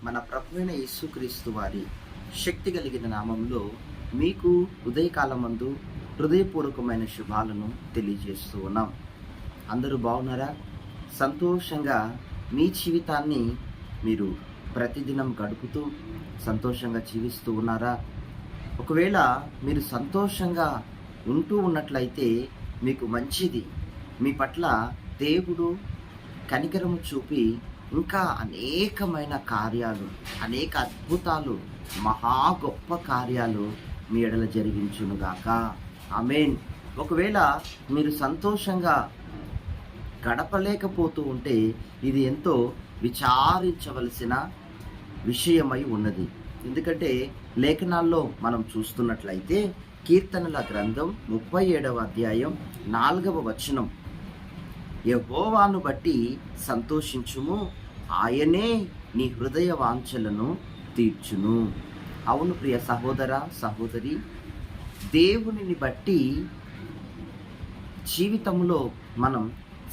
మన ప్రభువైన యేసుక్రీస్తు వారి శక్తి కలిగిన నామంలో మీకు ఉదయకాలమందు హృదయపూర్వకమైన శుభాలను తెలియజేస్తూ ఉన్నాం. అందరూ బాగున్నారా? సంతోషంగా మీ జీవితాన్ని మీరు ప్రతిదినం గడుపుతూ సంతోషంగా జీవిస్తూ ఉన్నారా? ఒకవేళ మీరు సంతోషంగా ఉంటూ ఉన్నట్లయితే మీకు మంచిది. మీ పట్ల దేవుడు కనికరము చూపి ఇంకా అనేకమైన కార్యాలు, అనేక అద్భుతాలు, మహా గొప్ప కార్యాలు మీ ఎడల జరిగించునుగాక. ఆమేన్. ఒకవేళ మీరు సంతోషంగా గడపలేకపోతూ ఉంటే ఇది ఎంతో విచారించవలసిన విషయమై ఉన్నది. ఎందుకంటే లేఖనాల్లో మనం చూస్తున్నట్లయితే కీర్తనల గ్రంథం 37వ అధ్యాయం 4వ వచనం, యెహోవాను బట్టి సంతోషించుము, ఆయనే నీ హృదయ వాంఛలను తీర్చును. అవును ప్రియ సహోదర సహోదరి, దేవునిని బట్టి జీవితంలో మనం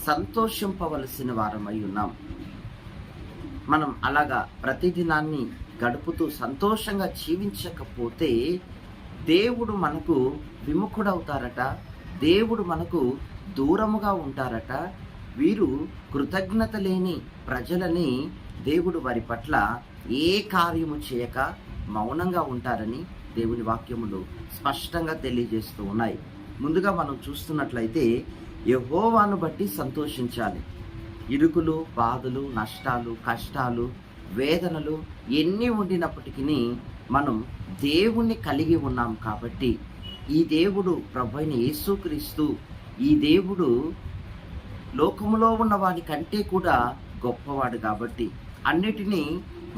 సంతోషింపవలసిన వారమై ఉన్నాం. మనం అలాగా ప్రతిదినాన్ని గడుపుతూ సంతోషంగా జీవించకపోతే దేవుడు మనకు విముఖుడవుతారట, దేవుడు మనకు దూరముగా ఉంటారట. వీరు కృతజ్ఞత లేని ప్రజలని దేవుడు వారి పట్ల ఏ కార్యము చేయక మౌనంగా ఉంటారని దేవుని వాక్యములు స్పష్టంగా తెలియజేస్తూ ఉన్నాయి. ముందుగా మనం చూస్తున్నట్లయితే యెహోవాను బట్టి సంతోషించాలి. ఇరుకులు, బాధలు, నష్టాలు, కష్టాలు, వేదనలు ఎన్ని ఉండినప్పటికీ మనం దేవుణ్ణి కలిగి ఉన్నాం కాబట్టి, ఈ దేవుడు ప్రభువైన యేసుక్రీస్తు, ఈ దేవుడు లోకములో ఉన్న వాడి కంటే కూడా గొప్పవాడు కాబట్టి అన్నిటినీ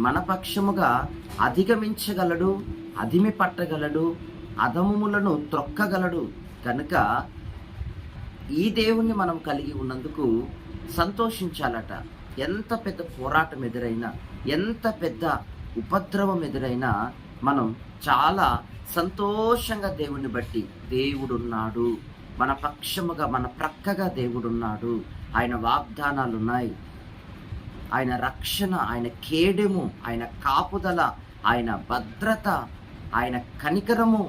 మన పక్షముగా అధిగమించగలడు, అదిమి పట్టగలడు, అధమములను త్రొక్కగలడు. కనుక ఈ దేవుణ్ణి మనం కలిగి ఉన్నందుకు సంతోషించాలట. ఎంత పెద్ద పోరాటం ఎదురైనా, ఎంత పెద్ద ఉపద్రవం ఎదురైనా మనం చాలా సంతోషంగా దేవుణ్ణి బట్టి, దేవుడున్నాడు మన పక్షముగా, మన ప్రక్కగా దేవుడున్నాడు, ఆయన వాగ్దానాలు ఉన్నాయి, ఆయన రక్షణ, ఆయన కేడెము, ఆయన కాపుదల, ఆయన భద్రత, ఆయన కనికరము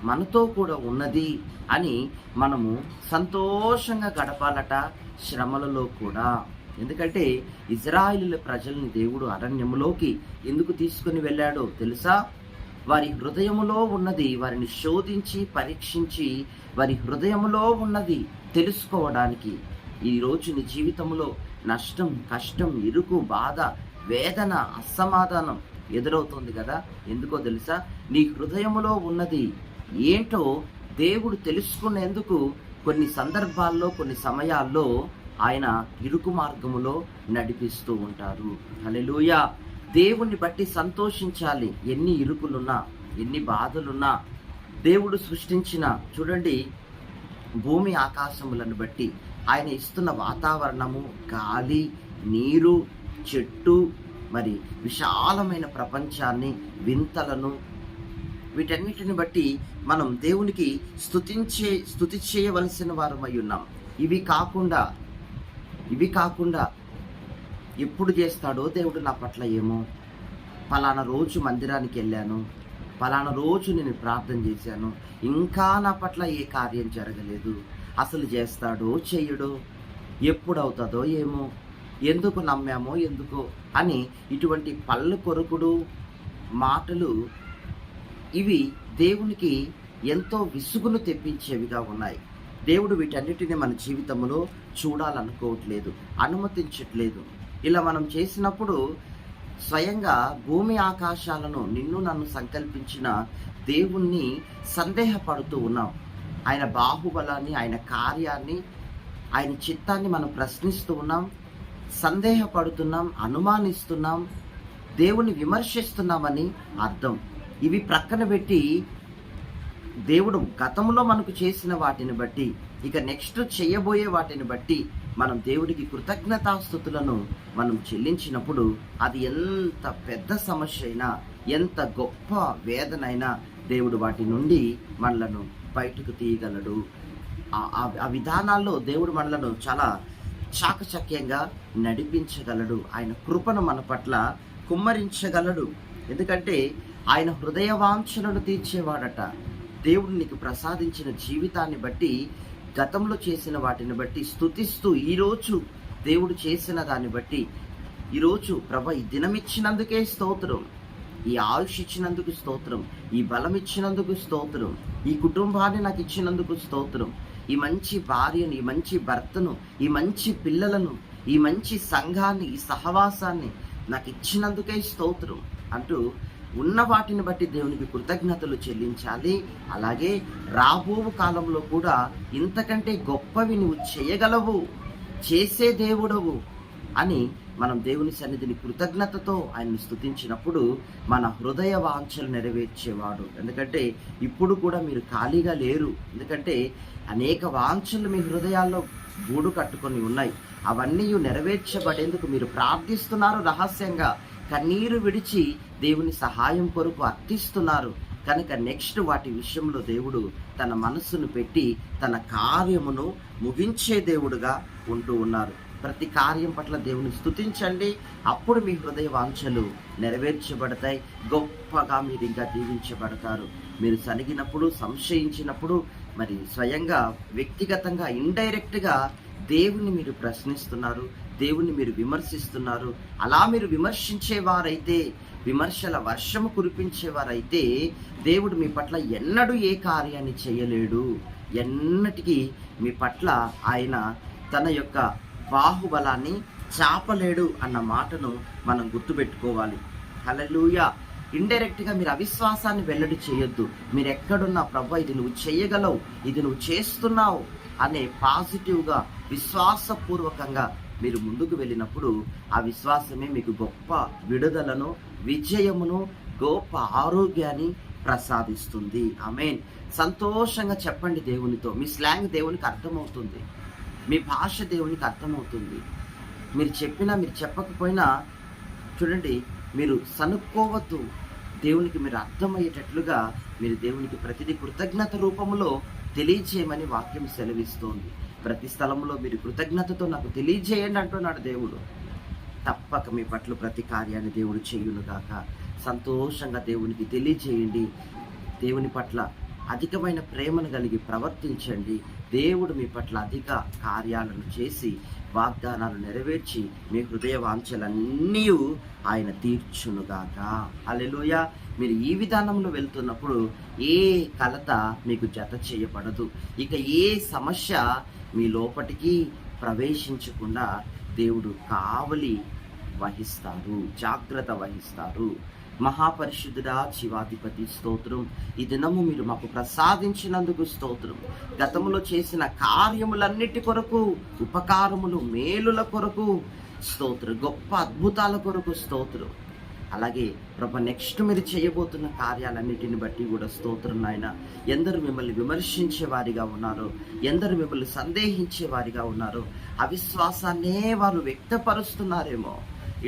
మనతో కూడా ఉన్నది అని మనము సంతోషంగా గడపాలట శ్రమలలో కూడా. ఎందుకంటే ఇజ్రాయేలు ప్రజల్ని దేవుడు అరణ్యములోకి ఎందుకు తీసుకుని వెళ్ళాడో తెలుసా? వారి హృదయములో ఉన్నది వారిని శోధించి పరీక్షించి వారి హృదయములో ఉన్నది తెలుసుకోవడానికి. ఈరోజు నీ జీవితంలో నష్టం, కష్టం, ఇరుకు, బాధ, వేదన, అసమాధానం ఎదురవుతుంది కదా. ఎందుకో తెలుసా? నీ హృదయములో ఉన్నది ఏంటో దేవుడు తెలుసుకునేందుకు కొన్ని సందర్భాల్లో, కొన్ని సమయాల్లో ఆయన ఇరుకు మార్గములో నడిపిస్తూ ఉంటారు. హల్లెలూయా. దేవుణ్ణి బట్టి సంతోషించాలి. ఎన్ని ఇరుకులున్నా, ఎన్ని బాధలున్నా, దేవుడు సృష్టించిన, చూడండి, భూమి ఆకాశములను బట్టి ఆయన ఇస్తున్న వాతావరణము, గాలి, నీరు, చెట్టు, మరి విశాలమైన ప్రపంచాన్ని, వింతలను, వీటన్నిటిని బట్టి మనం దేవునికి స్తుతి చేయవలసిన వారమై ఉన్నాం. ఇవి కాకుండా ఎప్పుడు చేస్తాడో దేవుడు నా పట్ల ఏమో, పలానా రోజు మందిరానికి వెళ్ళాను, పలానా రోజు నేను ప్రార్థన చేశాను, ఇంకా నా పట్ల ఏ కార్యం జరగలేదు, అసలు చేస్తాడో చెయ్యడో, ఎప్పుడు అవుతుందో ఏమో, ఎందుకు నమ్మామో ఎందుకో అని ఇటువంటి పళ్ళు కొరుకుడు మాటలు ఇవి దేవునికి ఎంతో విసుగును తెప్పించేవిగా ఉన్నాయి. దేవుడు వీటన్నిటిని మన జీవితంలో చూడాలనుకోవట్లేదు, అనుమతించట్లేదు. ఇలా మనం చేసినప్పుడు స్వయంగా భూమి ఆకాశాలను, నిన్ను నన్ను సంకల్పించిన దేవుణ్ణి సందేహపడుతూ ఉన్నాం. ఆయన బాహుబలాన్ని, ఆయన కార్యాన్ని, ఆయన చిత్తాన్ని మనం ప్రశ్నిస్తూ ఉన్నాం, సందేహపడుతున్నాం, అనుమానిస్తున్నాం, దేవుని విమర్శిస్తున్నామని అర్థం. ఇవి ప్రక్కన పెట్టి దేవుడు గతంలో మనకు చేసిన వాటిని బట్టి, ఇక నెక్స్ట్ చేయబోయే వాటిని బట్టి మనం దేవుడికి కృతజ్ఞతాస్తుతులను మనం చెల్లించినప్పుడు అది ఎంత పెద్ద సమస్య అయినా, ఎంత గొప్ప వేదనైనా దేవుడు వాటి నుండి మనలను బయటకు తీయగలడు. ఆ విధానాల్లో దేవుడు మనలను చాలా చాకచక్యంగా నడిపించగలడు. ఆయన కృపను మన పట్ల కుమ్మరించగలడు. ఎందుకంటే ఆయన హృదయ వాంఛలను తీర్చేవాడట. దేవుడు నీకు ప్రసాదించిన జీవితాన్ని బట్టి, గతంలో చేసిన వాటిని బట్టి స్తుతిస్తూ, ఈరోజు దేవుడు చేసిన దాన్ని బట్టి, ఈరోజు ప్రభా ఈ దినమిచ్చినందుకే స్తోత్రం, ఈ ఆయుష్ ఇచ్చినందుకు స్తోత్రం, ఈ బలం ఇచ్చినందుకు స్తోత్రం, ఈ కుటుంబాన్ని నాకు ఇచ్చినందుకు స్తోత్రం, ఈ మంచి భార్యను, ఈ మంచి భర్తను, ఈ మంచి పిల్లలను, ఈ మంచి సంఘాన్ని, ఈ సహవాసాన్ని నాకు ఇచ్చినందుకే స్తోత్రం అంటూ ఉన్న వాటిని బట్టి దేవునికి కృతజ్ఞతలు చెల్లించాలి. అలాగే రాబో కాలంలో కూడా ఇంతకంటే గొప్పవి నువ్వు చేయగలవు, చేసే దేవుడవు అని మనం దేవుని సన్నిధిని కృతజ్ఞతతో ఆయన్ని స్తుతించినప్పుడు మన హృదయ వాంఛలు నెరవేర్చేవాడు. ఎందుకంటే ఇప్పుడు కూడా మీరు ఖాళీగా లేరు. ఎందుకంటే అనేక వాంఛలు మీ హృదయాల్లో గూడు కట్టుకొని ఉన్నాయి. అవన్నీ నెరవేర్చబడేందుకు మీరు ప్రార్థిస్తున్నారు, రహస్యంగా కన్నీరు విడిచి దేవుని సహాయం కొరకు అర్థిస్తున్నారు. కనుక నెక్స్ట్ వాటి విషయంలో దేవుడు తన మనస్సును పెట్టి తన కార్యమును ముగించే దేవుడుగా ఉంటూ ఉన్నారు. ప్రతి కార్యం పట్ల దేవుని స్తుతించండి. అప్పుడు మీ హృదయ వాంఛలు నెరవేర్చబడతాయి. గొప్పగా మీరు ఇంకా దీవించబడతారు. మీరు సనిగినప్పుడు, సంశయించినప్పుడు, మరి స్వయంగా వ్యక్తిగతంగా ఇండైరెక్ట్గా దేవుణ్ణి మీరు ప్రశ్నిస్తున్నారు, దేవుణ్ణి మీరు విమర్శిస్తున్నారు. అలా మీరు విమర్శించేవారైతే, విమర్శల వర్షము కురిపించేవారైతే దేవుడు మీ పట్ల ఎన్నడూ ఏ కార్యాన్ని చేయలేడు. ఎన్నటికీ మీ పట్ల ఆయన తన యొక్క బాహుబలాన్ని చాపలేడు అన్న మాటను మనం గుర్తుపెట్టుకోవాలి. హల్లెలూయా. ఇండైరెక్ట్గా మీరు అవిశ్వాసాన్ని వెల్లడి చేయొద్దు. మీరు ఎక్కడున్నా ప్రభా ఇది నువ్వు చేయగలవు, ఇది నువ్వు చేస్తున్నావు అనే పాజిటివ్గా విశ్వాసపూర్వకంగా మీరు ముందుకు వెళ్ళినప్పుడు ఆ విశ్వాసమే మీకు గొప్ప విడుదలను, విజయమును, గొప్ప ఆరోగ్యాన్ని ప్రసాదిస్తుంది. ఆమేన్. సంతోషంగా చెప్పండి దేవునితో. మీ స్లాంగ్ దేవునికి అర్థమవుతుంది, మీ భాష దేవునికి అర్థమవుతుంది. మీరు చెప్పినా మీరు చెప్పకపోయినా చూడండి, మీరు సనుక్కోవద్దు. దేవునికి మీరు అర్థమయ్యేటట్లుగా మీరు దేవునికి ప్రతిదీ కృతజ్ఞత రూపంలో తెలియజేయమని వాక్యం సెలవిస్తోంది. ప్రతి స్థలంలో మీరు కృతజ్ఞతతో నాకు తెలియజేయండి అంటున్నాడు దేవుడు. తప్పక మీ పట్ల ప్రతి కార్యాన్ని దేవుడు చేయునుగాక. సంతోషంగా దేవునికి తెలియజేయండి. దేవుని పట్ల అధికమైన ప్రేమను కలిగి ప్రవర్తించండి. దేవుడు మీ పట్ల అధిక కార్యాలను చేసి వాగ్దానాలు నెరవేర్చి మీ హృదయ వాంఛలన్నీ ఆయన తీర్చునుగాక. హల్లెలూయా. మీరు ఈ విధానంలో వెళ్తున్నప్పుడు ఏ కలత మీకు జత చేయబడదు. ఇక ఏ సమస్య మీ లోపటికి ప్రవేశించకుండా దేవుడు కావలి వహిస్తారు, జాగ్రత్త వహిస్తారు. మహాపరిశుద్ధుడా, జీవాధిపతి స్తోత్రం. ఈ దినము మీరు మాకు ప్రసాదించినందుకు స్తోత్రం. గతంలో చేసిన కార్యములన్నిటి కొరకు, ఉపకారములు, మేలుల కొరకు స్తోత్రం, గొప్ప అద్భుతాల కొరకు స్తోత్రం. అలాగే ప్రభు నెక్స్ట్ మీరు చేయబోతున్న కార్యాలన్నిటిని బట్టి కూడా స్తోత్రం నాయన. ఎందరు మిమ్మల్ని విమర్శించే వారిగా ఉన్నారో, ఎందరు మిమ్మల్ని సందేహించే వారిగా ఉన్నారో, అవిశ్వాసాన్నే వారు వ్యక్తపరుస్తున్నారేమో,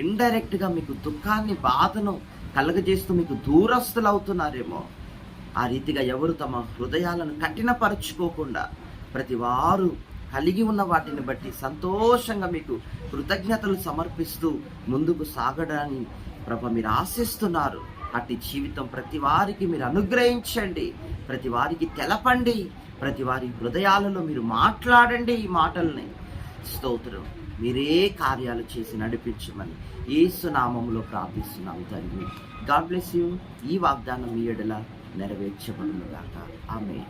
ఇండైరెక్ట్గా మీకు దుఃఖాన్ని, బాధను కలగజేస్తూ మీకు దూరస్తులు అవుతున్నారేమో, ఆ రీతిగా ఎవరు తమ హృదయాలను కఠినపరుచుకోకుండా ప్రతి వారు కలిగి ఉన్న వాటిని బట్టి సంతోషంగా మీకు కృతజ్ఞతలు సమర్పిస్తూ ముందుకు సాగడాన్ని ప్రభు మీరు ఆశిస్తున్నారు. అట్టి జీవితం ప్రతి వారికి మీరు అనుగ్రహించండి, ప్రతి వారికి తెలపండి, ప్రతి వారి హృదయాలలో మీరు మాట్లాడండి ఈ మాటల్ని. స్తోత్రం. మీరే కార్యాలు చేసి నడిపించమని యేసు నామములో ప్రార్థిస్తున్నాము తండ్రి. God bless you. ఈ వాగ్దానం మీ ఎడల నెరవేర్చబడును గాక. ఆమేన్.